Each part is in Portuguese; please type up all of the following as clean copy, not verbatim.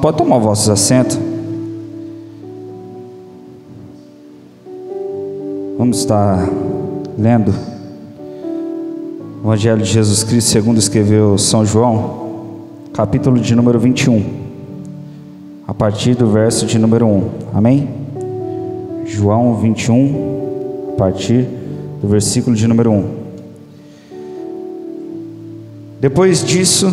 Pode tomar os vossos assentos. Vamos estar lendo o Evangelho de Jesus Cristo segundo escreveu São João, capítulo de número 21, a partir do verso de número 1. Amém? João 21, a partir do versículo de número 1. Depois disso,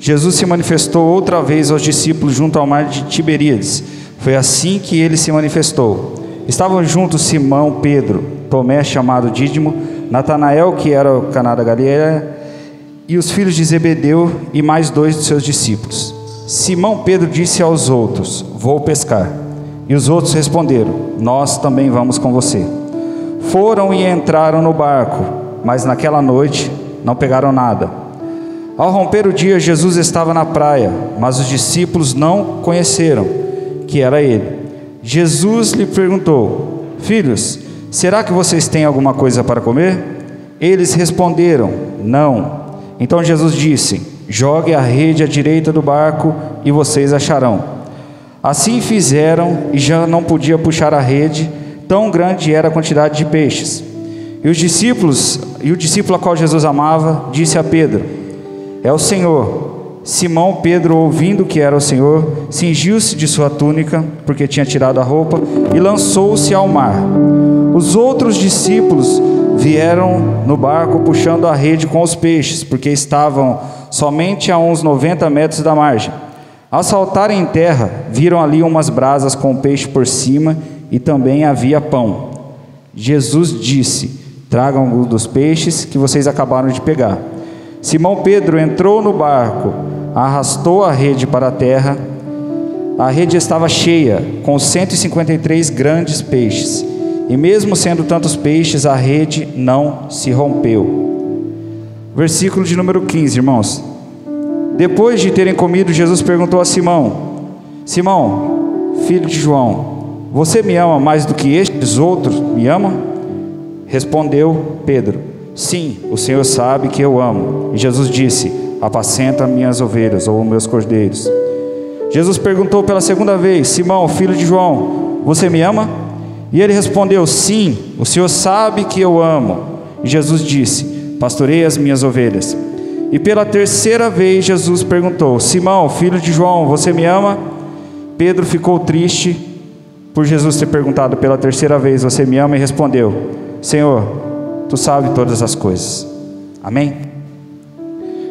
Jesus se manifestou outra vez aos discípulos junto ao mar de Tiberíades. Foi assim que ele se manifestou. Estavam juntos Simão, Pedro, Tomé, chamado Dídimo, Natanael, que era o Caná da Galileia, e os filhos de Zebedeu, e mais 2 de seus discípulos. Simão Pedro disse aos outros: vou pescar. E os outros responderam: nós também vamos com você. Foram e entraram no barco, mas naquela noite não pegaram nada. Ao romper o dia, Jesus estava na praia, mas os discípulos não conheceram que era ele. Jesus lhe perguntou: filhos, será que vocês têm alguma coisa para comer? Eles responderam: não. Então Jesus disse: jogue a rede à direita do barco e vocês acharão. Assim fizeram, e já não podia puxar a rede, tão grande era a quantidade de peixes. E o discípulo a qual Jesus amava disse a Pedro: é o Senhor. Simão Pedro, ouvindo que era o Senhor, cingiu-se de sua túnica, porque tinha tirado a roupa, e lançou-se ao mar. Os outros discípulos vieram no barco puxando a rede com os peixes, porque estavam somente a uns 90 metros da margem. Ao saltarem em terra, viram ali umas brasas com peixe por cima, e também havia pão. Jesus disse: tragam alguns dos peixes que vocês acabaram de pegar. Simão Pedro entrou no barco, arrastou a rede para a terra. A rede estava cheia, com 153 grandes peixes, e mesmo sendo tantos peixes, a rede não se rompeu. Versículo de número 15, irmãos. Depois de terem comido, Jesus perguntou a Simão: Simão, filho de João, você me ama mais do que estes outros me amam? Respondeu Pedro: sim, o Senhor sabe que eu amo. E Jesus disse: apacenta minhas ovelhas, ou meus cordeiros. Jesus perguntou pela segunda vez: Simão, filho de João, você me ama? E ele respondeu: sim, o Senhor sabe que eu amo. E Jesus disse: pastorei as minhas ovelhas. E pela terceira vez Jesus perguntou: Simão, filho de João, você me ama? Pedro ficou triste por Jesus ter perguntado pela terceira vez: você me ama? E respondeu: Senhor, tu sabes todas as coisas. Amém?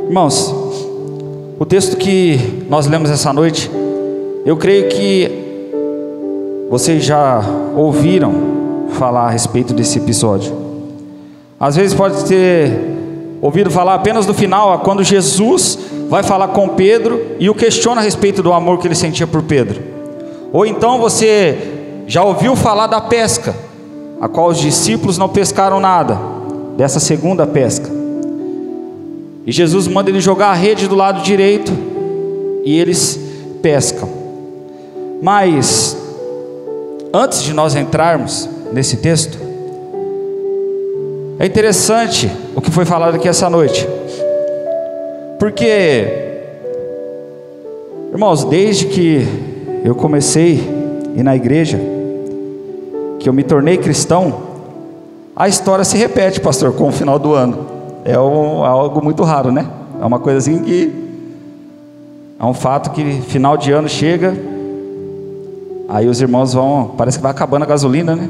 Irmãos, o texto que nós lemos essa noite, eu creio que vocês já ouviram falar a respeito desse episódio. Às vezes pode ter ouvido falar apenas no final, quando Jesus vai falar com Pedro e o questiona a respeito do amor que ele sentia por Pedro. Ou então você já ouviu falar da pesca, a qual os discípulos não pescaram nada, dessa segunda pesca. E Jesus manda ele jogar a rede do lado direito e eles pescam. Mas antes de nós entrarmos nesse texto, é interessante o que foi falado aqui essa noite, porque, irmãos, desde que eu comecei a ir na igreja, que eu me tornei cristão, a história se repete, pastor, com o final do ano. É algo muito raro, né? É uma coisa assim que é um fato que final de ano chega, aí os irmãos vão, parece que vai acabando a gasolina, né?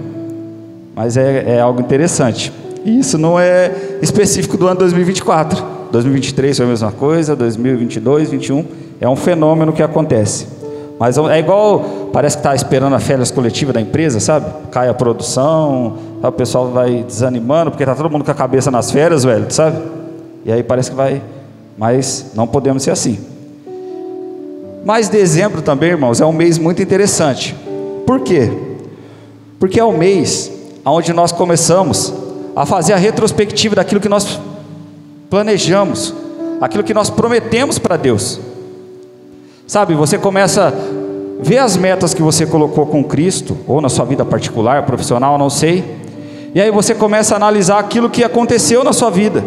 Mas é algo interessante. E isso não é específico do ano 2024. 2023 foi a mesma coisa, 2022, 2021, é um fenômeno que acontece. Mas é igual, parece que está esperando a férias coletiva da empresa, sabe? Cai a produção, o pessoal vai desanimando, porque está todo mundo com a cabeça nas férias, velho, sabe? E aí parece que vai, mas não podemos ser assim. Mas dezembro também, irmãos, é um mês muito interessante. Por quê? Porque é o mês onde nós começamos a fazer a retrospectiva daquilo que nós planejamos, aquilo que nós prometemos para Deus. Sabe, você começa a ver as metas que você colocou com Cristo, ou na sua vida particular, profissional, não sei. E aí você começa a analisar aquilo que aconteceu na sua vida.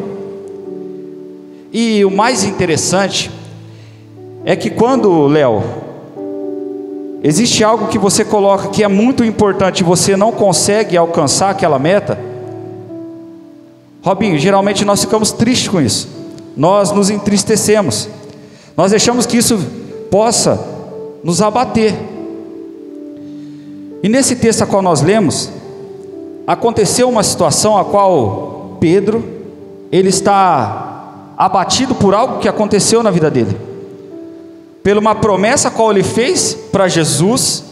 E o mais interessante é que quando, Léo, Existe algo que você coloca que é muito importante e você não consegue alcançar aquela meta? Robinho, geralmente nós ficamos tristes com isso. Nós nos entristecemos. Nós deixamos que isso possa nos abater. E nesse texto a qual nós lemos, aconteceu uma situação a qual Pedro, ele está abatido por algo que aconteceu na vida dele, por uma promessa a qual ele fez para Jesus,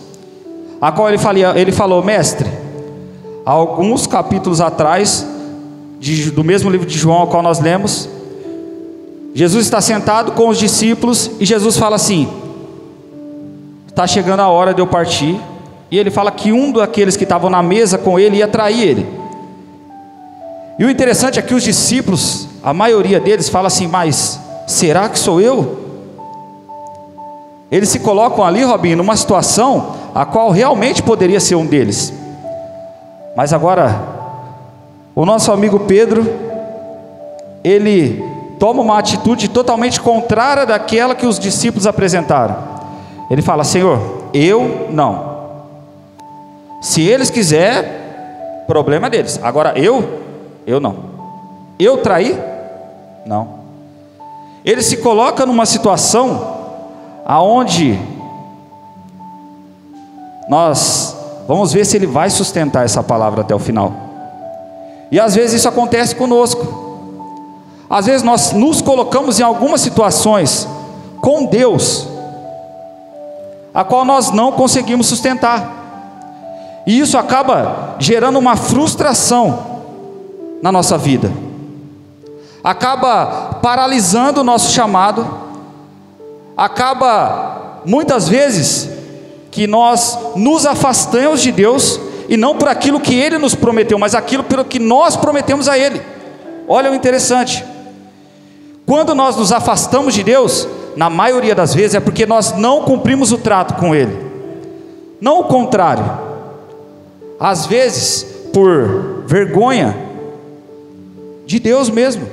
a qual ele falou: mestre, há alguns capítulos atrás, do mesmo livro de João ao qual nós lemos, Jesus está sentado com os discípulos e Jesus fala assim: está chegando a hora de eu partir. E ele fala que um daqueles que estavam na mesa com ele ia trair ele. E o interessante é que os discípulos, a maioria deles fala assim: mas será que sou eu? Eles se colocam ali, Robinho, numa situação a qual realmente poderia ser um deles. Mas agora, o nosso amigo Pedro, ele toma uma atitude totalmente contrária daquela que os discípulos apresentaram. Ele fala: Senhor, eu não. Se eles quiserem, problema deles. Agora eu não. Eu traí? Não. Ele se coloca numa situação aonde nós vamos ver se ele vai sustentar essa palavra até o final. E às vezes isso acontece conosco. Às vezes nós nos colocamos em algumas situações com Deus, a qual nós não conseguimos sustentar. E isso acaba gerando uma frustração na nossa vida, acaba paralisando o nosso chamado, acaba muitas vezes que nós nos afastamos de Deus, e não por aquilo que Ele nos prometeu, mas aquilo pelo que nós prometemos a Ele. Olha o interessante, quando nós nos afastamos de Deus, na maioria das vezes é porque nós não cumprimos o trato com Ele, não o contrário. Às vezes por vergonha de Deus mesmo,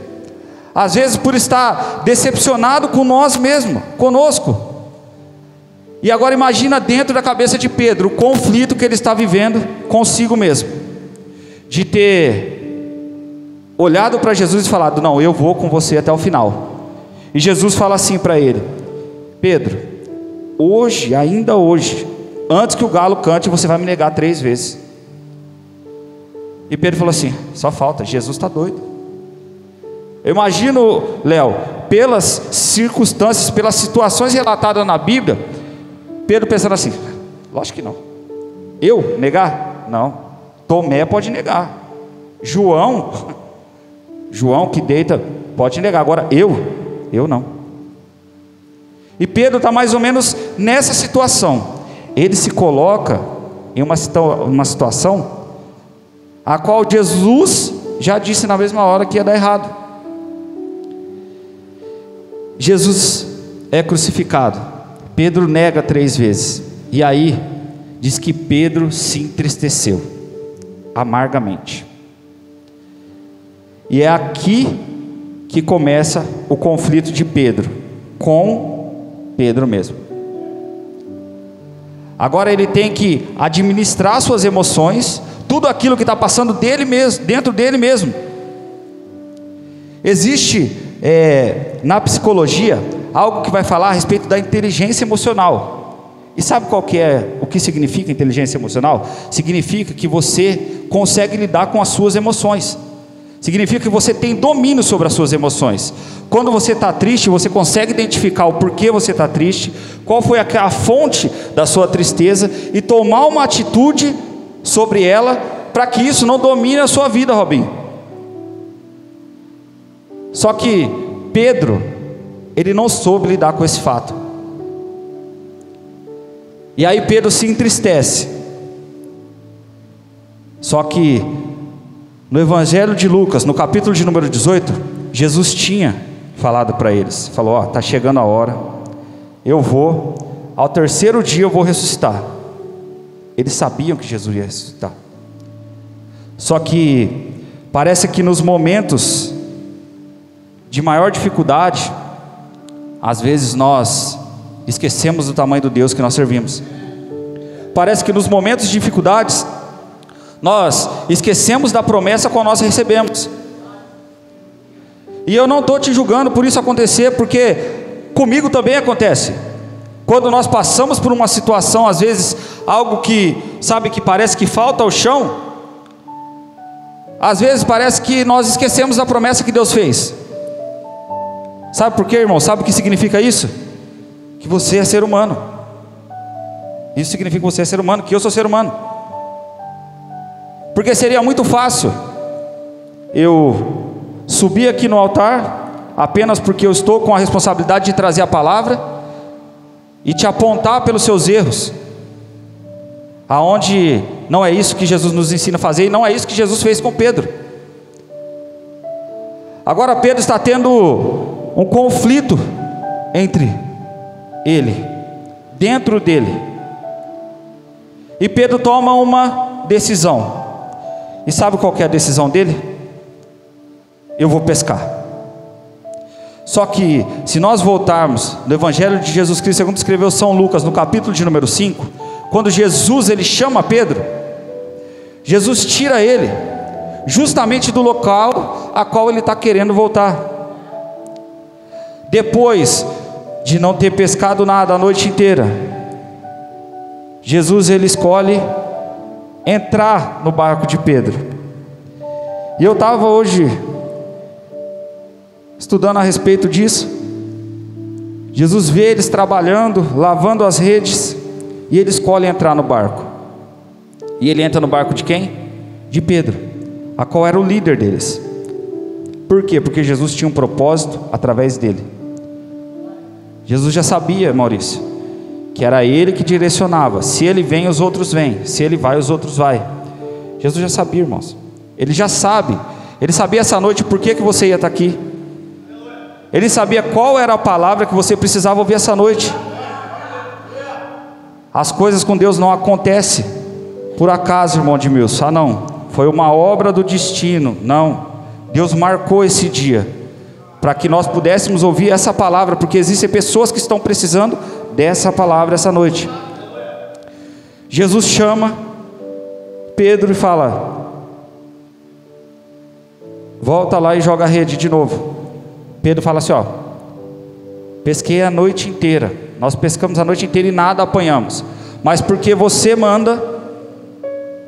às vezes por estar decepcionado com nós mesmos, conosco. E agora imagina dentro da cabeça de Pedro o conflito que ele está vivendo consigo mesmo, de ter olhado para Jesus e falado: não, eu vou com você até o final. E Jesus fala assim para ele: Pedro, hoje, ainda hoje, antes que o galo cante, você vai me negar 3 vezes. E Pedro falou assim: só falta, Jesus está doido. Eu imagino, Léo, pelas circunstâncias, pelas situações relatadas na Bíblia, Pedro pensando assim: lógico que não. Eu negar? Não. Tomé pode negar. João que deita, pode negar. Agora eu não. E Pedro está mais ou menos nessa situação. Ele se coloca em uma situação a qual Jesus já disse na mesma hora que ia dar errado. Jesus é crucificado, Pedro nega 3 vezes, e aí diz que Pedro se entristeceu amargamente. E é aqui que começa o conflito de Pedro com Pedro mesmo. Agora ele tem que administrar suas emoções, tudo aquilo que está passando dele mesmo, dentro dele mesmo. Existe na psicologia algo que vai falar a respeito da inteligência emocional. E sabe o que significa inteligência emocional? Significa que você consegue lidar com as suas emoções. Significa que você tem domínio sobre as suas emoções. Quando você está triste, você consegue identificar o porquê você está triste, qual foi a fonte da sua tristeza, e tomar uma atitude sobre ela, para que isso não domine a sua vida, Robinho. Só que Pedro, ele não soube lidar com esse fato. E aí Pedro se entristece. Só que no Evangelho de Lucas, no capítulo de número 18, Jesus tinha falado para eles, falou: está chegando a hora, eu vou, ao 3º dia eu vou ressuscitar. Eles sabiam que Jesus ia ressuscitar. Só que parece que nos momentos de maior dificuldade, às vezes nós esquecemos do tamanho do Deus que nós servimos. Parece que nos momentos de dificuldades, nós esquecemos da promessa qual nós recebemos. E eu não estou te julgando por isso acontecer, porque comigo também acontece. Quando nós passamos por uma situação, às vezes, algo que, sabe, que parece que falta ao chão, às vezes parece que nós esquecemos da promessa que Deus fez. Sabe por quê, irmão? Sabe o que significa isso? Que você é ser humano. Isso significa que você é ser humano, que eu sou ser humano. Porque seria muito fácil eu subir aqui no altar apenas porque eu estou com a responsabilidade de trazer a palavra e te apontar pelos seus erros, aonde não é isso que Jesus nos ensina a fazer, e não é isso que Jesus fez com Pedro. Agora Pedro está tendo um conflito entre ele, dentro dele, e Pedro toma uma decisão. E sabe qual que é a decisão dele? Eu vou pescar. Só que, se nós voltarmos no Evangelho de Jesus Cristo, segundo escreveu São Lucas, no capítulo de número 5, quando Jesus ele chama Pedro, Jesus tira ele justamente do local a qual ele está querendo voltar. Depois de não ter pescado nada a noite inteira, Jesus ele escolhe entrar no barco de Pedro. E eu estava hoje estudando a respeito disso. Jesus vê eles trabalhando, lavando as redes, e ele escolhe entrar no barco. E ele entra no barco de quem? De Pedro, a qual era o líder deles. Por quê? Porque Jesus tinha um propósito através dele. Jesus já sabia, Maurício, que era ele que direcionava. Se ele vem, os outros vêm. Se ele vai, os outros vai. Jesus já sabia, irmãos. Ele já sabe. Ele sabia essa noite por que você ia estar aqui. Ele sabia qual era a palavra que você precisava ouvir essa noite. As coisas com Deus não acontecem por acaso, irmão de Milson. Ah não, foi uma obra do destino. Não, Deus marcou esse dia para que nós pudéssemos ouvir essa palavra, porque existem pessoas que estão precisando dessa palavra essa noite. Jesus chama Pedro e fala: volta lá e joga a rede de novo. Pedro fala assim: ó, pesquei a noite inteira, nós pescamos a noite inteira e nada apanhamos, mas porque você manda,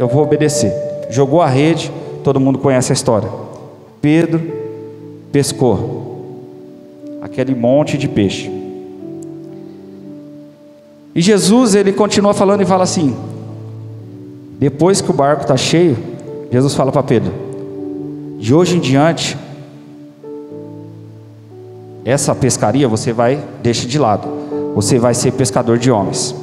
eu vou obedecer. Jogou a rede, todo mundo conhece a história. Pedro pescou aquele monte de peixe. E Jesus ele continua falando e fala assim, depois que o barco está cheio, Jesus fala para Pedro: de hoje em diante, essa pescaria você deixa de lado, você vai ser pescador de homens.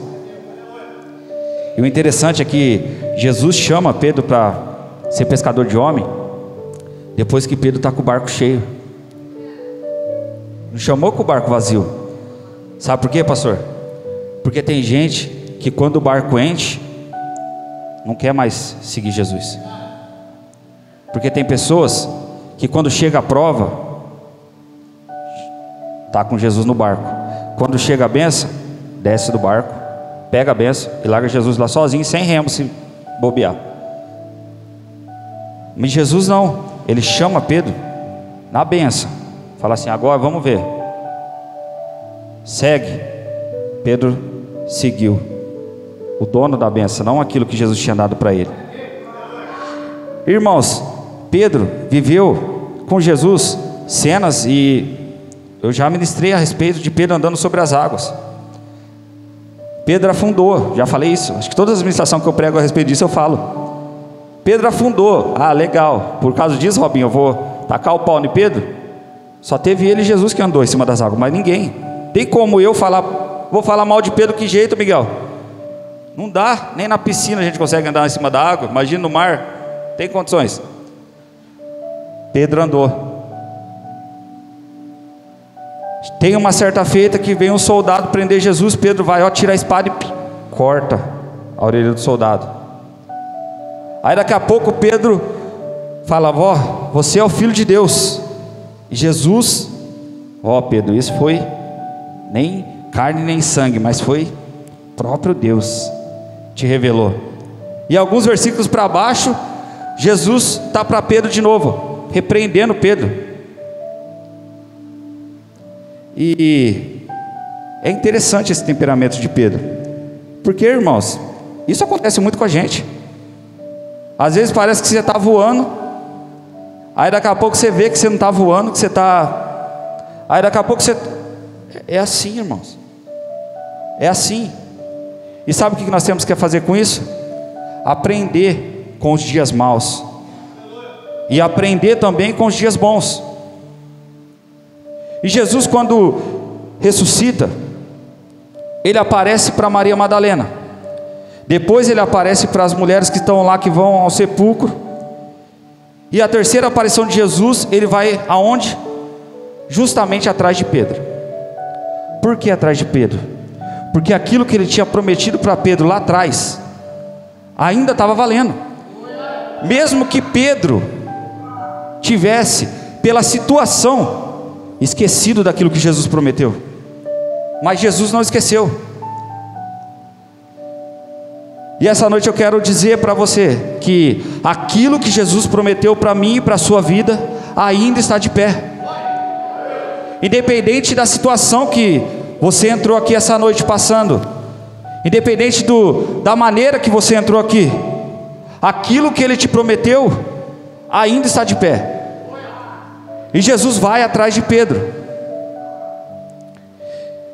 E o interessante é que Jesus chama Pedro para ser pescador de homem depois que Pedro está com o barco cheio. Não chamou com o barco vazio. Sabe por quê, pastor? Porque tem gente que quando o barco enche, não quer mais seguir Jesus. Porque tem pessoas que quando chega a prova, está com Jesus no barco. Quando chega a bênção, desce do barco, pega a bênção e larga Jesus lá sozinho, sem remo, se bobear. Mas Jesus não, ele chama Pedro na bênção, fala assim: agora vamos ver, segue. Pedro seguiu o dono da bênção, não aquilo que Jesus tinha dado para ele. Irmãos, Pedro viveu com Jesus cenas, e eu já ministrei a respeito de Pedro andando sobre as águas. Pedro afundou, já falei isso, acho que todas as ministrações que eu prego a respeito disso eu falo. Pedro afundou, ah legal, por causa disso, Robinho, eu vou tacar o pau em Pedro? Só teve ele e Jesus que andou em cima das águas, mas ninguém. Tem como eu falar, vou falar mal de Pedro, que jeito, Miguel? Não dá, nem na piscina a gente consegue andar em cima da água, imagina no mar, tem condições. Pedro andou. Tem uma certa feita que vem um soldado prender Jesus, Pedro vai, ó, tira a espada e corta a orelha do soldado. Aí daqui a pouco Pedro fala: ó, você é o Filho de Deus. E Jesus, ó Pedro, isso foi nem carne nem sangue, mas foi próprio Deus te revelou. E alguns versículos para baixo, Jesus está para Pedro de novo, repreendendo Pedro. E é interessante esse temperamento de Pedro, porque, irmãos, isso acontece muito com a gente. Às vezes parece que você está voando, aí daqui a pouco você vê que você não está voando, que você está... Aí daqui a pouco você... É assim, irmãos. É assim. E sabe o que nós temos que fazer com isso? Aprender com os dias maus e aprender também com os dias bons. E Jesus, quando ressuscita, ele aparece para Maria Madalena. Depois ele aparece para as mulheres que estão lá, que vão ao sepulcro. E a terceira aparição de Jesus, ele vai aonde? Justamente atrás de Pedro. Por que atrás de Pedro? Porque aquilo que ele tinha prometido para Pedro lá atrás ainda estava valendo. Mesmo que Pedro tivesse, pela situação, esquecido daquilo que Jesus prometeu, mas Jesus não esqueceu. E essa noite eu quero dizer para você que aquilo que Jesus prometeu para mim e para a sua vida ainda está de pé. Independente da situação que você entrou aqui essa noite passando, independente da maneira que você entrou aqui, aquilo que Ele te prometeu ainda está de pé. E Jesus vai atrás de Pedro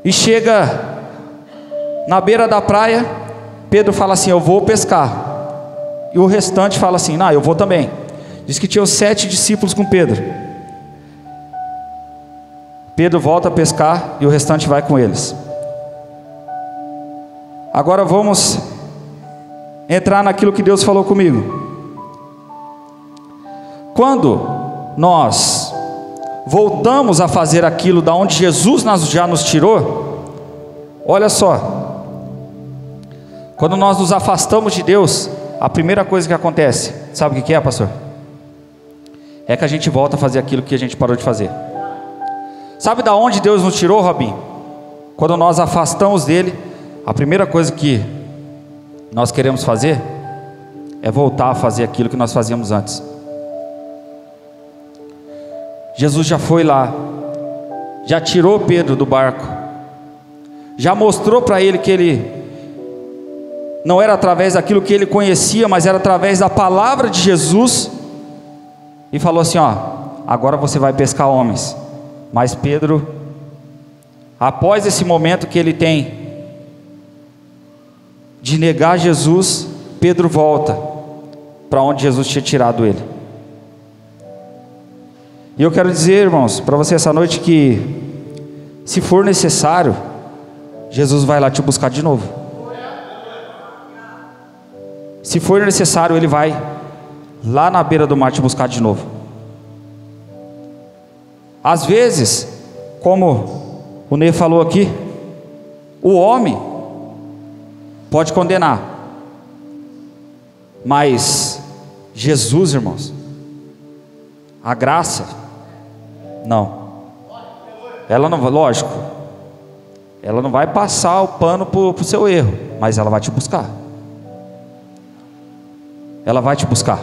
e chega na beira da praia. Pedro fala assim: eu vou pescar. E o restante fala assim: não, eu vou também. Diz que tinha os 7 discípulos com Pedro. Pedro volta a pescar e o restante vai com eles. Agora vamos entrar naquilo que Deus falou comigo. Quando nós voltamos a fazer aquilo da onde Jesus já nos tirou, olha só, quando nós nos afastamos de Deus, a primeira coisa que acontece, sabe o que é, pastor? É que a gente volta a fazer aquilo que a gente parou de fazer. Sabe da onde Deus nos tirou, Robinho? Quando nós afastamos dele, a primeira coisa que nós queremos fazer é voltar a fazer aquilo que nós fazíamos antes. Jesus já foi lá, já tirou Pedro do barco, já mostrou para ele que ele não era através daquilo que ele conhecia, mas era através da palavra de Jesus, e falou assim: ó, agora você vai pescar homens. Mas Pedro, após esse momento que ele tem de negar Jesus, Pedro volta para onde Jesus tinha tirado ele. E eu quero dizer, irmãos, para você essa noite, que se for necessário, Jesus vai lá te buscar de novo. Se for necessário, Ele vai lá na beira do mar te buscar de novo. Às vezes, como o Ney falou aqui, o homem pode condenar, mas Jesus, irmãos, a graça, não. Ela não, lógico, ela não vai passar o pano para o seu erro, mas ela vai te buscar. Ela vai te buscar.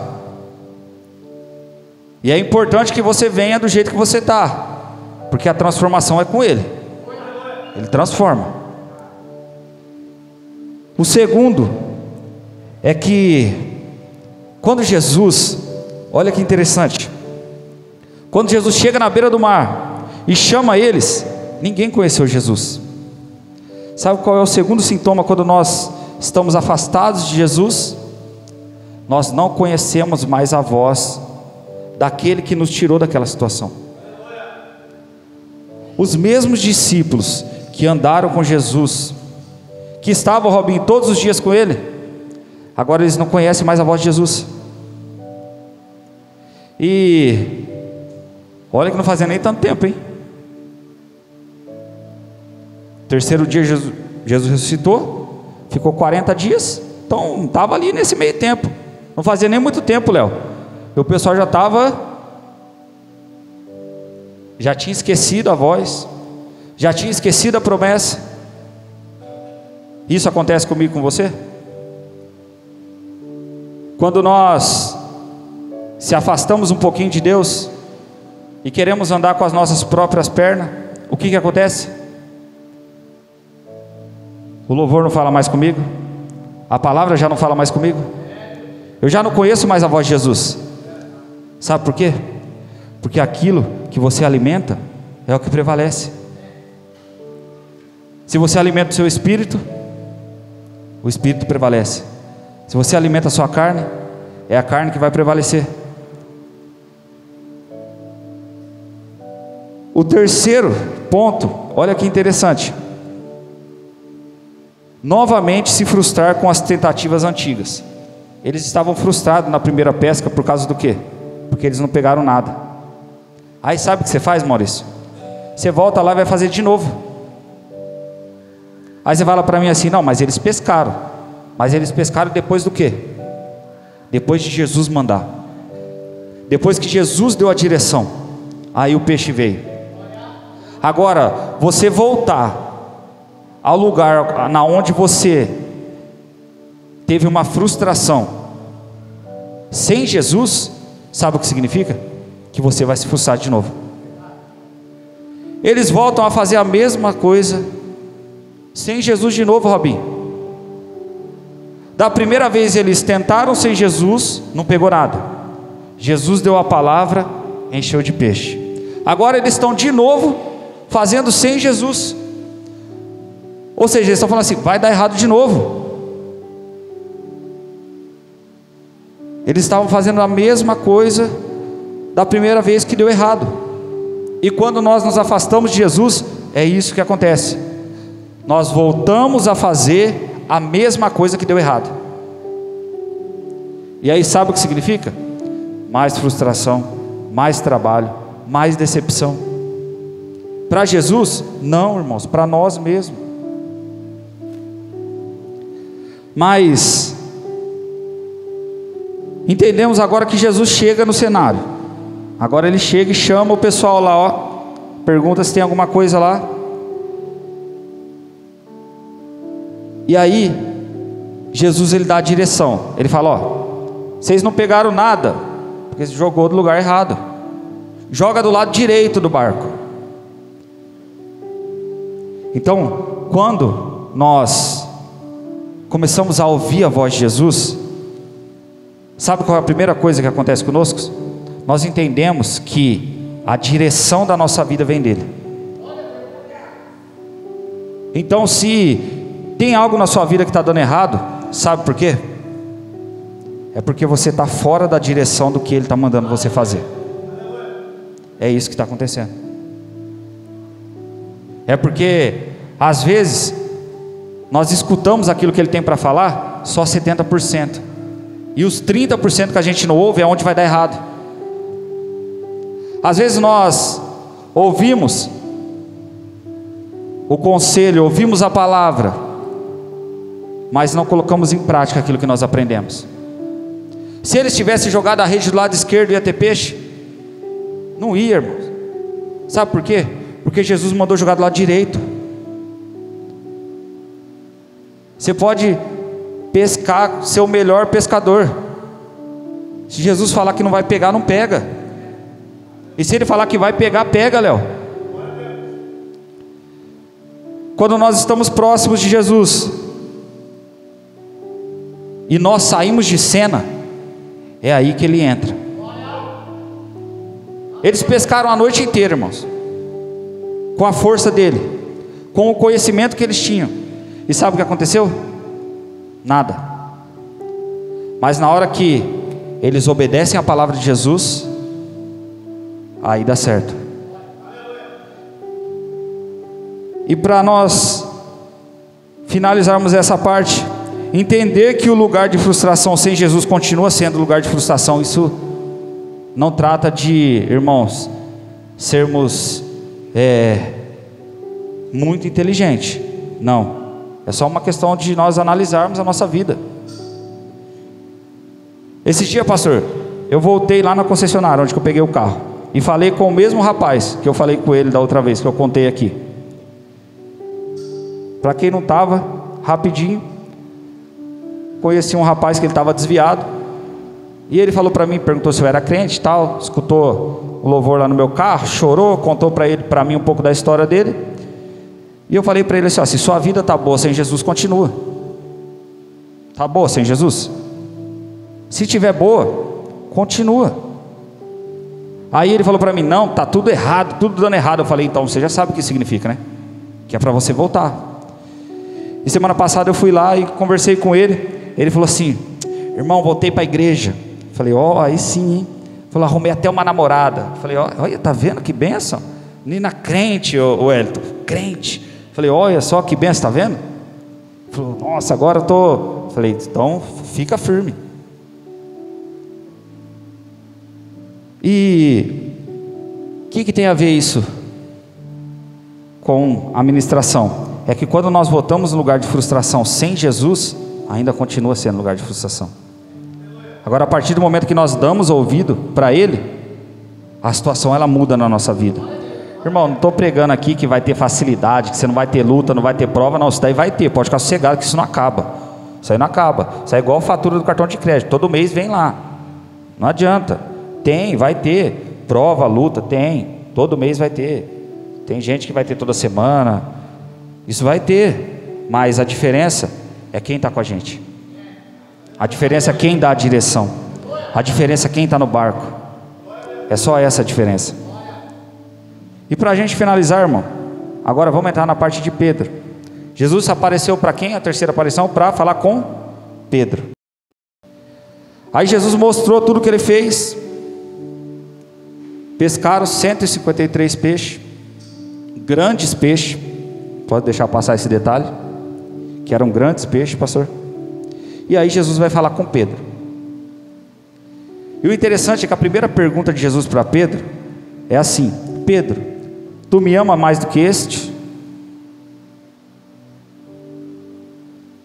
E é importante que você venha do jeito que você está, porque a transformação é com Ele. Ele transforma. O segundo é que quando Jesus, olha que interessante, quando Jesus chega na beira do mar e chama eles, ninguém conheceu Jesus. Sabe qual é o segundo sintoma quando nós estamos afastados de Jesus? Nós não conhecemos mais a voz daquele que nos tirou daquela situação. Os mesmos discípulos que andaram com Jesus, que estavam, Robinho, todos os dias com Ele, agora eles não conhecem mais a voz de Jesus. E olha que não fazia nem tanto tempo, hein? Terceiro dia Jesus ressuscitou, ficou 40 dias, então estava ali nesse meio tempo. Não fazia nem muito tempo, Léo. E o pessoal já tinha esquecido a voz, já tinha esquecido a promessa. Isso acontece comigo, com você? Quando nós se afastamos um pouquinho de Deus e queremos andar com as nossas próprias pernas, o que acontece? O louvor não fala mais comigo, a palavra já não fala mais comigo, eu já não conheço mais a voz de Jesus. Sabe por quê? Porque aquilo que você alimenta é o que prevalece. Se você alimenta o seu espírito, o espírito prevalece. Se você alimenta a sua carne, é a carne que vai prevalecer. O terceiro ponto, olha que interessante: novamente se frustrar com as tentativas antigas. Eles estavam frustrados na primeira pesca por causa do quê? Porque eles não pegaram nada. Aí sabe o que você faz, Maurício? Você volta lá e vai fazer de novo. Aí você fala para mim assim: não, mas eles pescaram. Mas eles pescaram depois do quê? Depois de Jesus mandar. Depois que Jesus deu a direção, aí o peixe veio. Agora, você voltar ao lugar na onde você teve uma frustração sem Jesus, sabe o que significa? Que você vai se frustrar de novo. Eles voltam a fazer a mesma coisa sem Jesus de novo, Robinho. Da primeira vez eles tentaram sem Jesus, não pegou nada. Jesus deu a palavra, encheu de peixe. Agora eles estão de novo fazendo sem Jesus. Ou seja, eles estão falando assim: vai dar errado de novo. Eles estavam fazendo a mesma coisa da primeira vez que deu errado. E quando nós nos afastamos de Jesus, é isso que acontece. Nós voltamos a fazer a mesma coisa que deu errado. E aí sabe o que significa? Mais frustração, mais trabalho, mais decepção. Para Jesus? Não, irmãos, para nós mesmos. Mas entendemos agora que Jesus chega no cenário. Agora ele chega e chama o pessoal lá, ó. Pergunta se tem alguma coisa lá. E aí Jesus ele dá a direção. Ele fala: ó, vocês não pegaram nada, porque você jogou do lugar errado. Joga do lado direito do barco. Então, quando nós começamos a ouvir a voz de Jesus, sabe qual é a primeira coisa que acontece conosco? Nós entendemos que a direção da nossa vida vem dele. Então, se tem algo na sua vida que está dando errado, sabe por quê? É porque você está fora da direção do que ele está mandando você fazer. É isso que está acontecendo. É porque às vezes nós escutamos aquilo que ele tem para falar só 70%, e os 30% que a gente não ouve é onde vai dar errado. Às vezes nós ouvimos o conselho, ouvimos a palavra, mas não colocamos em prática aquilo que nós aprendemos. Se eles tivessem jogado a rede do lado esquerdo, ia ter peixe? Não ia, irmãos. Sabe por quê? Porque Jesus mandou jogar do lado direito. Você pode pescar, ser o melhor pescador. Se Jesus falar que não vai pegar, não pega. E se ele falar que vai pegar, pega, Léo. Quando nós estamos próximos de Jesus e nós saímos de cena, é aí que ele entra. Eles pescaram a noite inteira, irmãos, com a força dele, com o conhecimento que eles tinham. E sabe o que aconteceu? Nada. Mas na hora que eles obedecem a palavra de Jesus, aí dá certo. E para nós finalizarmos essa parte, entender que o lugar de frustração sem Jesus continua sendo lugar de frustração. Isso não trata de, irmãos, sermos muito inteligentes. Não. É só uma questão de nós analisarmos a nossa vida. Esse dia, pastor, eu voltei lá na concessionária onde eu peguei o carro e falei com o mesmo rapaz que eu falei com ele da outra vez, que eu contei aqui. Para quem não estava, rapidinho, conheci um rapaz que ele estava desviado. E ele falou para mim, perguntou se eu era crente e tal, escutou o louvor lá no meu carro, chorou, contou para mim um pouco da história dele. E eu falei para ele assim, ó, se sua vida está boa sem Jesus, continua. Está boa sem Jesus? Se tiver boa, continua. Aí ele falou para mim, não, está tudo errado, tudo dando errado. Eu falei, então você já sabe o que significa, né? Que é para você voltar. E semana passada eu fui lá e conversei com ele. Ele falou assim, irmão, voltei para a igreja. Falei, ó, aí sim, hein? Falou, arrumei até uma namorada. Falei, ó, olha, tá vendo que bênção? Menina crente, o Elton, crente. Falei, olha só que bênção, tá vendo? Falou, nossa, agora eu tô. Falei, então fica firme. E o que tem a ver isso com a ministração? É que quando nós voltamos no lugar de frustração sem Jesus, ainda continua sendo lugar de frustração. Agora, a partir do momento que nós damos ouvido para Ele, a situação ela muda na nossa vida. Irmão, não estou pregando aqui que vai ter facilidade, que você não vai ter luta, não vai ter prova, não, isso daí vai ter, pode ficar sossegado que isso não acaba. Isso aí não acaba, isso é igual a fatura do cartão de crédito, todo mês vem lá, não adianta. Tem, vai ter, prova, luta, tem, todo mês vai ter. Tem gente que vai ter toda semana, isso vai ter, mas a diferença é quem está com a gente. A diferença é quem dá a direção. A diferença é quem está no barco. É só essa a diferença. E para a gente finalizar, irmão, agora vamos entrar na parte de Pedro. Jesus apareceu para quem? A terceira aparição para falar com Pedro. Aí Jesus mostrou tudo o que ele fez. Pescaram 153 peixes, grandes peixes. Pode deixar passar esse detalhe, que eram grandes peixes, pastor. E aí Jesus vai falar com Pedro. E o interessante é que a primeira pergunta de Jesus para Pedro é assim: Pedro, tu me ama mais do que este?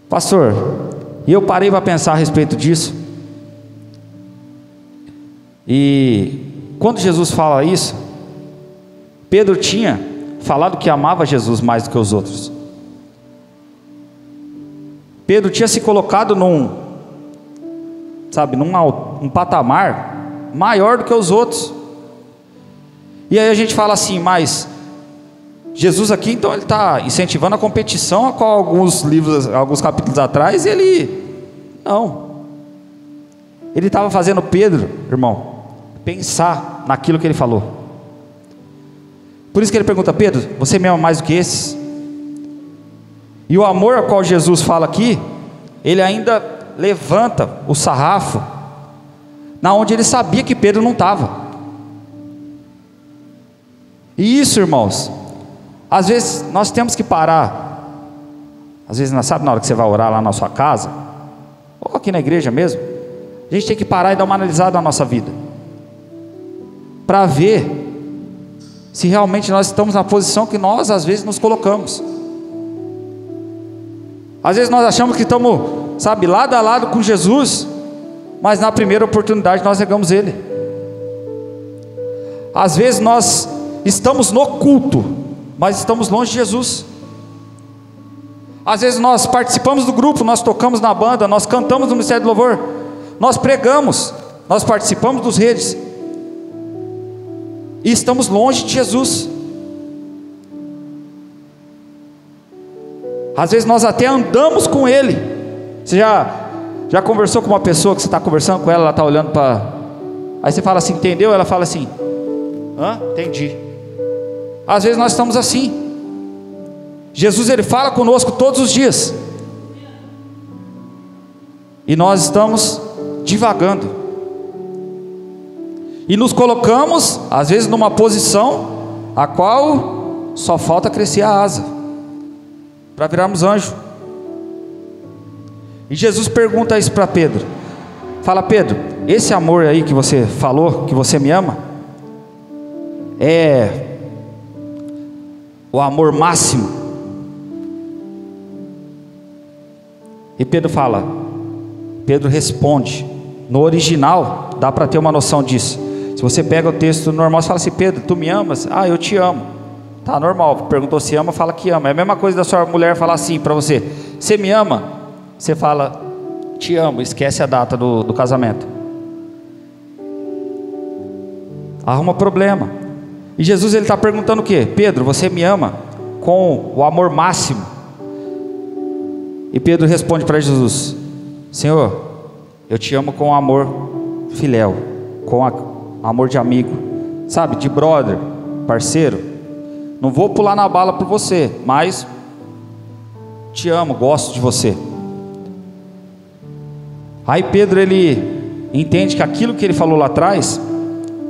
Pastor, e eu parei para pensar a respeito disso. E quando Jesus fala isso, Pedro tinha falado que amava Jesus mais do que os outros. Pedro tinha se colocado num patamar maior do que os outros. E aí a gente fala assim, mas Jesus aqui, então ele está incentivando a competição, a qual alguns capítulos atrás, ele estava fazendo Pedro, irmão, pensar naquilo que ele falou. Por isso que ele pergunta, Pedro, você me ama mais do que esses? E o amor ao qual Jesus fala aqui, ele ainda levanta o sarrafo, na onde ele sabia que Pedro não estava. E isso, irmãos, às vezes nós temos que parar. Às vezes, sabe, na hora que você vai orar lá na sua casa, ou aqui na igreja mesmo, a gente tem que parar e dar uma analisada na nossa vida, para ver se realmente nós estamos na posição que nós às vezes nos colocamos. Às vezes nós achamos que estamos, sabe, lado a lado com Jesus, mas na primeira oportunidade nós negamos Ele. Às vezes nós estamos no culto, mas estamos longe de Jesus. Às vezes nós participamos do grupo, nós tocamos na banda, nós cantamos no ministério de louvor, nós pregamos, nós participamos dos redes, e estamos longe de Jesus. Às vezes nós até andamos com Ele. Você já conversou com uma pessoa que você está conversando com ela, ela está olhando para... Aí você fala assim, entendeu? Ela fala assim, entendi. Às vezes nós estamos assim. Jesus, Ele fala conosco todos os dias, e nós estamos divagando, e nos colocamos às vezes numa posição a qual só falta crescer a asa para virarmos anjo. E Jesus pergunta isso para Pedro, fala, Pedro, esse amor aí que você falou, que você me ama, é o amor máximo? E Pedro responde, no original dá para ter uma noção disso. Se você pega o texto normal, você fala assim, Pedro, tu me amas? Ah, eu te amo. Tá normal, perguntou se ama, fala que ama. É a mesma coisa da sua mulher falar assim para você, você me ama? Você fala, te amo, esquece a data do casamento. arruma problema. E Jesus ele está perguntando o quê? Pedro, você me ama com o amor máximo? E Pedro responde para Jesus: Senhor, eu te amo com amor filéu, com amor de amigo, sabe, de brother, parceiro. Não vou pular na bala por você, mas te amo, gosto de você. Aí Pedro ele entende que aquilo que ele falou lá atrás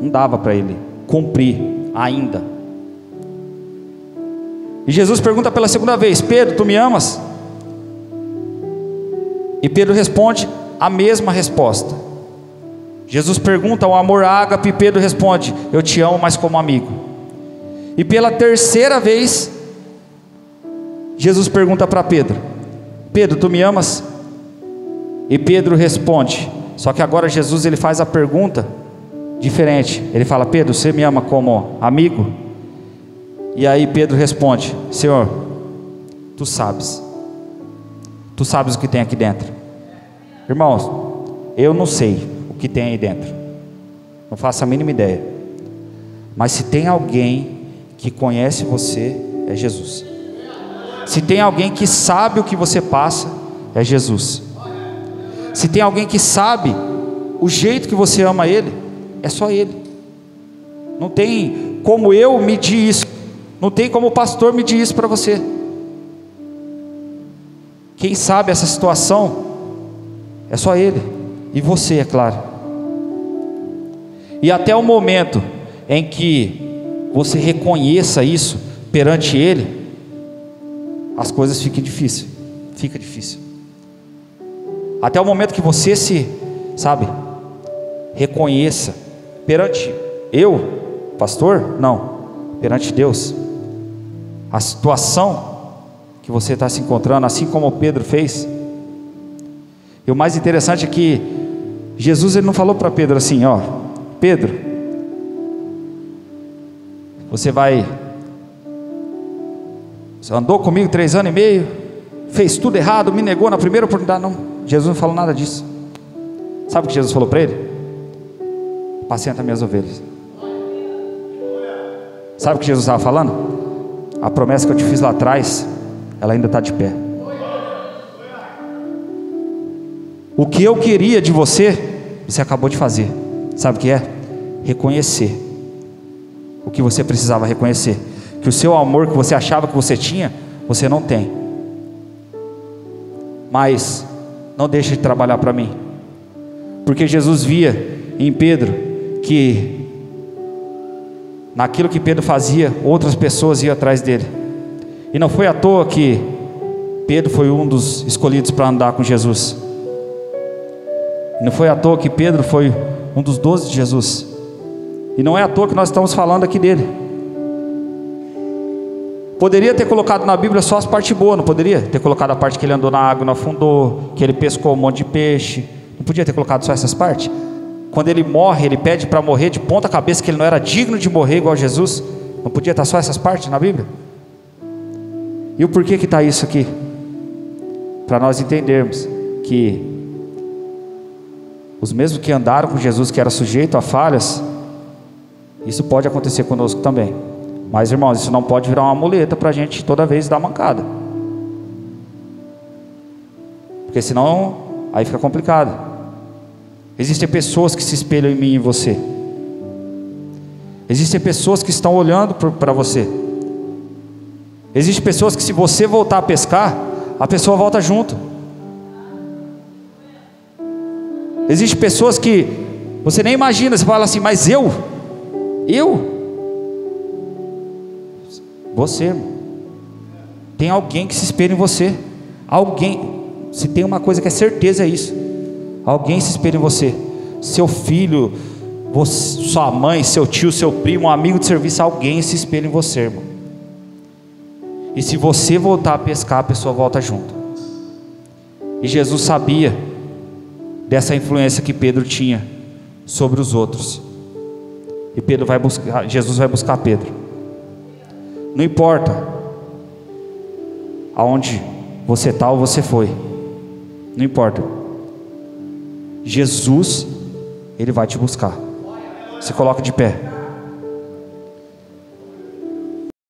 não dava para ele cumprir ainda. E Jesus pergunta pela segunda vez: Pedro, tu me amas? E Pedro responde a mesma resposta. Jesus pergunta o amor ágape, e Pedro responde: eu te amo, mas como amigo. E pela terceira vez Jesus pergunta para Pedro: Pedro, tu me amas? E Pedro responde, só que agora Jesus ele faz a pergunta diferente. Ele fala: Pedro, você me ama como amigo? E aí Pedro responde: Senhor, tu sabes o que tem aqui dentro. Irmãos, eu não sei o que tem aí dentro, não faço a mínima ideia, mas se tem alguém que conhece você, é Jesus. Se tem alguém que sabe o que você passa, é Jesus. Se tem alguém que sabe o jeito que você ama Ele, é só Ele. Não tem como eu medir isso, não tem como o pastor medir isso para você. Quem sabe essa situação é só Ele e você, é claro. E até o momento em que você reconheça isso perante Ele, as coisas ficam difíceis. Fica difícil. Até o momento que você se, reconheça perante eu, pastor, não, perante Deus, a situação que você está se encontrando, assim como Pedro fez. E o mais interessante é que Jesus ele não falou para Pedro assim: ó, Pedro, você andou comigo 3 anos e meio, fez tudo errado, me negou na primeira oportunidade. Não, Jesus não falou nada disso. Sabe o que Jesus falou para ele? Apacenta minhas ovelhas. Sabe o que Jesus estava falando? A promessa que eu te fiz lá atrás, ela ainda está de pé. O que eu queria de você, você acabou de fazer. Sabe o que é? Reconhecer o que você precisava reconhecer, que o seu amor que você achava que você tinha, você não tem. Mas não deixe de trabalhar para mim, porque Jesus via em Pedro que naquilo que Pedro fazia, outras pessoas iam atrás dele. E não foi à toa que Pedro foi um dos escolhidos para andar com Jesus. E não foi à toa que Pedro foi um dos 12 de Jesus. E não é à toa que nós estamos falando aqui dele. Poderia ter colocado na Bíblia só as partes boas, não poderia? Ter colocado a parte que ele andou na água, não afundou, que ele pescou um monte de peixe. Não podia ter colocado só essas partes? Quando ele morre, ele pede para morrer de ponta cabeça, que ele não era digno de morrer igual Jesus. Não podia estar só essas partes na Bíblia? E o porquê que está isso aqui? Para nós entendermos que os mesmos que andaram com Jesus, que era sujeito a falhas, isso pode acontecer conosco também. Mas irmãos, isso não pode virar uma muleta para a gente toda vez dar mancada, porque senão aí fica complicado. Existem pessoas que se espelham em mim e em você. Existem pessoas que estão olhando para você. Existem pessoas que, se você voltar a pescar, a pessoa volta junto. Existem pessoas que você nem imagina, você fala assim: mas eu? Você, irmão. Tem alguém que se espelha em você. Alguém, se tem uma coisa que é certeza, é isso. Alguém se espelha em você. Seu filho, você, sua mãe, seu tio, seu primo, um amigo de serviço, alguém se espelha em você, irmão. E se você voltar a pescar, a pessoa volta junto. E Jesus sabia dessa influência que Pedro tinha sobre os outros. E Jesus vai buscar Pedro. Não importa aonde você está ou você foi, não importa. Jesus, Ele vai te buscar. Se coloca de pé.